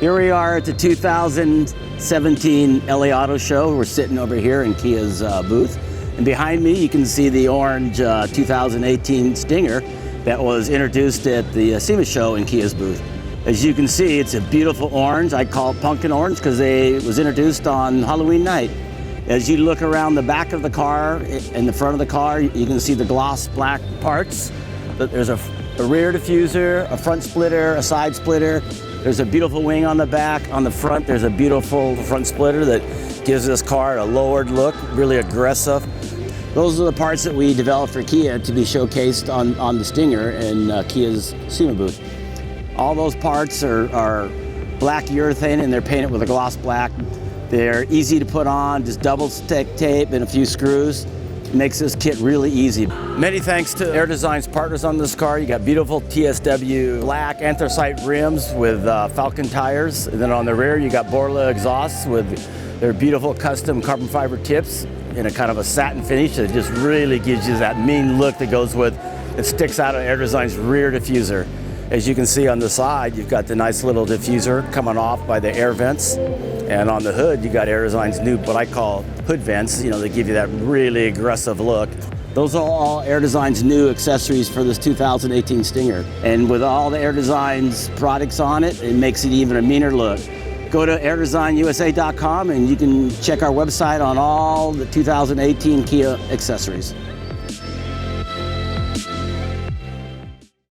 Here we are at the 2017 LA Auto Show. We're sitting over here in Kia's booth. And behind me, you can see the orange 2018 Stinger that was introduced at the SEMA show in Kia's booth. As you can see, it's a beautiful orange. I call it pumpkin orange because it was introduced on Halloween night. As you look around the back of the car, in the front of the car, you can see the gloss black parts. There's a rear diffuser, a front splitter, a side splitter. There's a beautiful wing on the back. On the front, there's a beautiful front splitter that gives this car a lowered look, really aggressive. Those are the parts that we developed for Kia to be showcased on the Stinger in Kia's SEMA booth. All those parts are black urethane and they're painted with a gloss black. They're easy to put on, just double stick tape and a few screws. Makes this kit really easy. Many thanks to Air Design's partners on this car. You got beautiful TSW black anthracite rims with Falcon tires. And then on the rear, you got Borla exhausts with their beautiful custom carbon fiber tips in a kind of a satin finish that just really gives you that mean look that goes with, it sticks out of Air Design's rear diffuser. As you can see on the side, you've got the nice little diffuser coming off by the air vents. And on the hood, you got Air Design's new, what I call hood vents, you know, they give you that really aggressive look. Those are all Air Design's new accessories for this 2018 Stinger. And with all the Air Design's products on it, it makes it even a meaner look. Go to airdesignusa.com and you can check our website on all the 2018 Kia accessories.